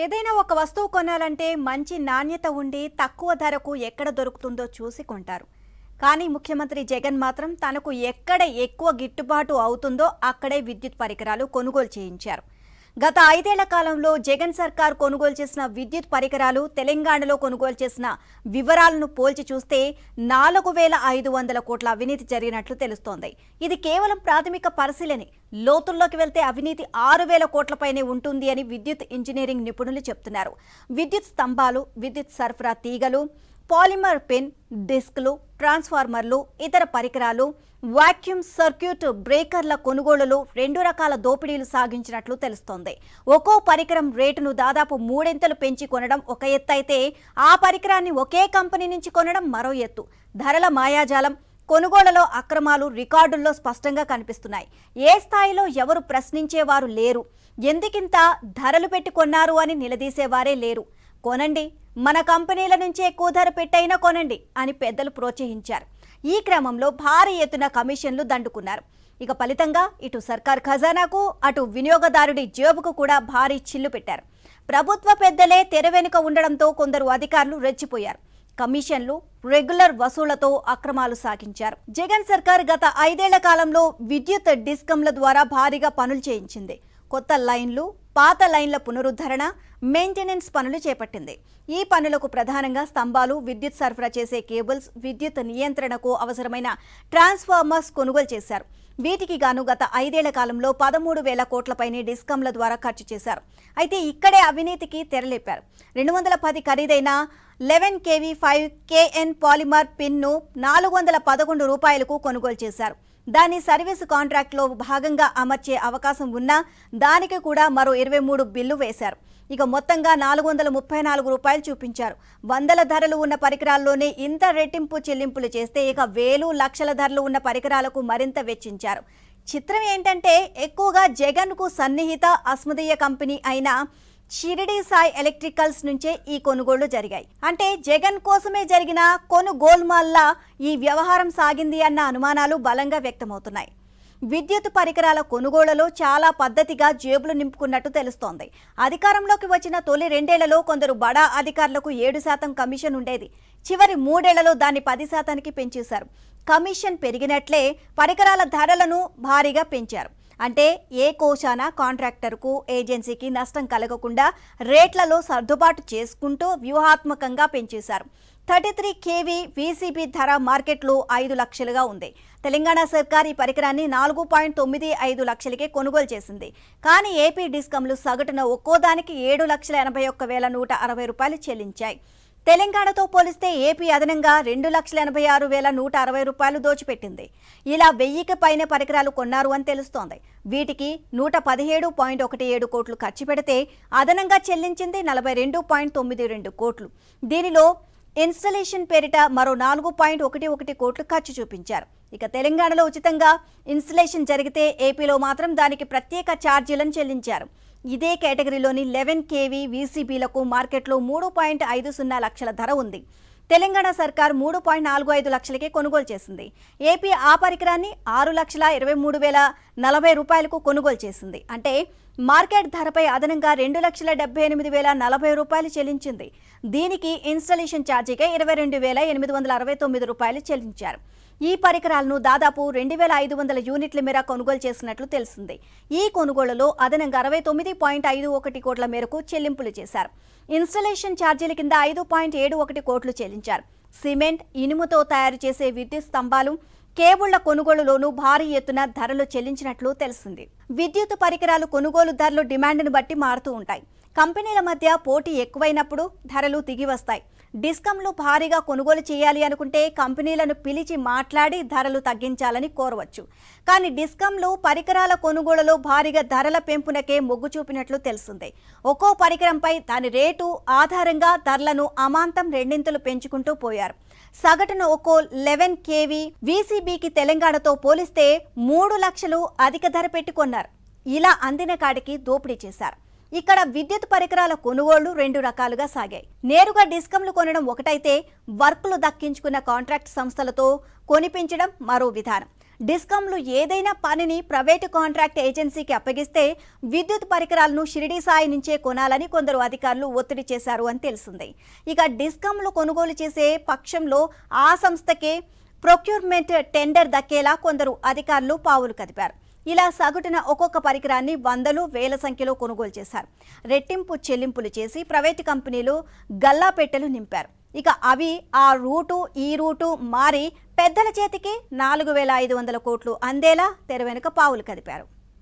ఏదైనా ఒక వస్తువు కొనాలంటే మంచి నాణ్యత ఉండి తక్కువ ధరకు ఎక్కడ దొరుకుతుందో చూసి కొంటారు. కానీ ముఖ్యమంత్రి జగన్ మాత్రం తనకు ఎక్కడ ఎక్కువ గిట్టుబాటు అవుతుందో అక్కడే విద్యుత్ పరికరాలు కొనుగోలు చేయించారు. గత 5 ఏళ్ల కాలంలో జగన్ సర్కార్ కొనుగోలు చేసిన విద్యుత్ పరికరాలు తెలంగాణలో కొనుగోలు చేసిన వివరాలను పోల్చి చూస్తే 4500 కోట్ల అవినీతి జరిగినట్లు తెలుస్తోంది. ఇది కేవలం ప్రాథమిక పరిశీలనే. లోతుల్లోకి వెళ్తే అవినీతి 6000 కోట్లపైనే ఉంటుంది అని విద్యుత్ ఇంజనీరింగ్ నిపుణులు చెబుతున్నారు. విద్యుత్ స్తంభాలు, విద్యుత్ సరఫరా తీగలు, పాలిమర్ పిన్, డిస్క్లు, ట్రాన్స్ఫార్మర్లు, ఇతర పరికరాలు, వాక్యూమ్ సర్క్యూట్ బ్రేకర్ల కొనుగోలులో 2 రకాల దోపిడీలు సాగించినట్లు తెలుస్తోంది. ఒక్కో పరికరం రేటును దాదాపు 3 పెంచి కొనడం ఒక ఎత్తు అయితే, ఆ పరికరాన్ని ఒకే కంపెనీ నుంచి కొనడం మరో ఎత్తు. ధరల మాయాజాలం, కొనుగోళ్లలో అక్రమాలు రికార్డుల్లో స్పష్టంగా కనిపిస్తున్నాయి. ఏ స్థాయిలో ఎవరు ప్రశ్నించేవారు లేరు. ఎందుకింత ధరలు పెట్టి కొన్నారు అని నిలదీసేవారే లేరు. కొనండి, మన కంపెనీల నుంచి ఎక్కువ ధర పెట్టైనా కొనండి అని పెద్దలు ప్రోత్సహించారు. ఈ క్రమంలో భారీ ఎత్తున కమిషన్లు దండుకున్నారు. ఇక ఫలితంగా ఇటు సర్కార్ ఖజానాకు, అటు వినియోగదారుడి జేబుకు కూడా భారీ చిల్లు పెట్టారు. ప్రభుత్వ పెద్దలే తెర వెనుక ఉండడంతో కొందరు అధికారులు రెచ్చిపోయారు. కమిషన్లు, రెగ్యులర్ వసూళ్లతో అక్రమాలు సాగించారు. జగన్ సర్కార్ గత 5 ఏళ్ల కాలంలో విద్యుత్ డిస్కంల ద్వారా భారీగా పనులు చేయించింది. కొత్త లైన్లు, పాత లైన్ల పునరుద్ధరణ, మెయింటెనెన్స్ పనులు చేపట్టింది. ఈ పనులకు ప్రధానంగా స్తంభాలు, విద్యుత్ సరఫరా చేసే కేబుల్స్, విద్యుత్ నియంత్రణకు అవసరమైన ట్రాన్స్ఫార్మర్స్ కొనుగోలు చేశారు. వీటికి గాను గత 5 ఏళ్ల కాలంలో 13,000 కోట్లపైనే డిస్కంల ద్వారా ఖర్చు చేశారు. అయితే ఇక్కడే అవినీతికి తెరలేపారు. 210 ఖరీదైన 11 kV 5 kN పాలిమర్ పిన్ను 411 రూపాయలకు కొనుగోలు చేశారు. దాని సర్వీసు కాంట్రాక్ట్లో భాగంగా అమర్చే అవకాశం ఉన్నా దానికి కూడా మరో 23 బిల్లు వేశారు. ఇక మొత్తంగా 434 రూపాయలు చూపించారు. వందల ధరలు ఉన్న పరికరాల్లోనే ఇంత రెట్టింపు చెల్లింపులు చేస్తే ఇక వేలు లక్షల ధరలు ఉన్న పరికరాలకు మరింత వెచ్చించారు. చిత్రం ఏంటంటే ఎక్కువగా జగన్కు సన్నిహిత అస్మదీయ కంపెనీ అయిన షిరిడి సాయి ఎలక్ట్రికల్స్ నుంచే ఈ కొనుగోళ్లు జరిగాయి. అంటే జగన్ కోసమే జరిగిన కొనుగోల్మాల్లా ఈ వ్యవహారం సాగింది అన్న అనుమానాలు బలంగా వ్యక్తమవుతున్నాయి. విద్యుత్ పరికరాల కొనుగోళ్లలో చాలా పద్ధతిగా జేబులు నింపుకున్నట్టు తెలుస్తోంది. అధికారంలోకి వచ్చిన తొలి 2 ఏళ్లలో కొందరు బడా అధికారులకు 7% కమిషన్ ఉండేది. చివరి 3 ఏళ్లలో దాన్ని 10%కి పెంచేశారు. కమిషన్ పెరిగినట్లే పరికరాల ధరలను భారీగా పెంచారు. అంటే ఏ కోశాన కాంట్రాక్టర్కు, ఏజెన్సీకి నష్టం కలగకుండా రేట్లలో సర్దుబాటు చేసుకుంటూ వ్యూహాత్మకంగా పెంచేశారు. 33 kV VCB ధర మార్కెట్లో 5 లక్షలుగా ఉంది. తెలంగాణ సర్కార్ ఈ పరికరాన్ని 4.95 లక్షలకే కొనుగోలు చేసింది. కానీ ఏపీ డిస్కంలు సగటున ఒక్కోదానికి 7,81,160 రూపాయలు చెల్లించాయి. తెలంగాణతో పోలిస్తే ఏపీ అదనంగా 2,86,160 రూపాయలు దోచిపెట్టింది. ఇలా 1000కి పైన పరికరాలు కొన్నారు అని తెలుస్తోంది. వీటికి 117.17 కోట్లు ఖర్చు పెడితే అదనంగా చెల్లించింది 42.92 కోట్లు. దీనిలో ఇన్స్టలేషన్ పేరిట మరో 4.11 కోట్లు ఖర్చు చూపించారు. ఇక తెలంగాణలో ఉచితంగా ఇన్స్టలేషన్ జరిగితే ఏపీలో మాత్రం దానికి ప్రత్యేక ఛార్జీలను చెల్లించారు. ఇదే కేటగిరీలోని 11 kV VCBలకు మార్కెట్లో 3.50 లక్షల ధర ఉంది. తెలంగాణ సర్కార్ 3.45 లక్షలకే కొనుగోలు చేసింది. ఏపీ ఆ పరికరాన్ని 6,23,040 రూపాయలకు కొనుగోలు చేసింది. అంటే మార్కెట్ ధరపై అదనంగా 2,78,040 రూపాయలు చెల్లించింది. దీనికి ఇన్స్టాలేషన్ ఛార్జీగా 22,869 రూపాయలు చెల్లించారు. ఈ పరికరాలను దాదాపు 2,500 యూనిట్ల మేర కొనుగోలు చేసినట్లు తెలిసింది. ఈ కొనుగోళ్లలో అదనంగా 69.51 కోట్ల మేరకు చెల్లింపులు చేశారు. ఇన్స్టలేషన్ ఛార్జీల కింద 5.71 కోట్లు చెల్లించారు. సిమెంట్, ఇనుముతో తయారు చేసే విద్యుత్ స్తంభాలు, కేబుళ్ల కొనుగోలులోనూ భారీ ఎత్తున ధరలు చెల్లించినట్లు తెలిసింది. విద్యుత్ పరికరాలు కొనుగోలు ధరలు డిమాండ్ను బట్టి మారుతూ ఉంటాయి. కంపెనీల మధ్య పోటీ ఎక్కువైనప్పుడు ధరలు దిగి వస్తాయి. డిస్కంలు భారీగా కొనుగోలు చేయాలి అనుకుంటే కంపెనీలను పిలిచి మాట్లాడి ధరలు తగ్గించాలని కోరవచ్చు. కానీ డిస్కంలు పరికరాల కొనుగోలులో భారీగా ధరల పెంపునకే మొగ్గు చూపినట్లు తెలిసింది. ఒక్కో పరికరంపై దాని రేటు ఆధారంగా ధరలను అమాంతం 2 పెంచుకుంటూ పోయారు. సగటున ఒక్కో 11 kV VCBకి తెలంగాణతో పోలిస్తే 3 లక్షలు అధిక ధర పెట్టుకున్నారు. ఇలా అందిన కాడికి దోపిడీ చేశారు. ఇక్కడ విద్యుత్ పరికరాల కొనుగోళ్లు 2 రకాలుగా సాగాయి. నేరుగా డిస్కంలు కొనడం ఒకటైతే, వర్కులు దక్కించుకున్న కాంట్రాక్ట్ సంస్థలతో కొనిపించడం మరో విధానం. డిస్కంలు ఏదైనా పనిని ప్రైవేటు కాంట్రాక్ట్ ఏజెన్సీకి అప్పగిస్తే విద్యుత్ పరికరాలను షిరిడి సాయి నుంచే కొనాలని కొందరు అధికారులు ఒత్తిడి చేశారు అని తెలిసింది. ఇక డిస్కంలు కొనుగోలు చేసే పక్షంలో ఆ సంస్థకే ప్రొక్యూర్మెంట్ టెండర్ దక్కేలా కొందరు అధికారులు పావులు కదిపారు. ఇలా సగటున ఒక్కొక్క పరికరాన్ని వందలు వేల సంఖ్యలో కొనుగోలు చేశారు. రెట్టింపు చెల్లింపులు చేసి ప్రైవేటు కంపెనీలు గల్లాపెట్టెలు నింపారు. ఇక అవి ఆ రూటు ఈ రూటు మారి పెద్దల చేతికి 4,500 కోట్లు అందేలా తెర వెనుక పావులు కదిపారు.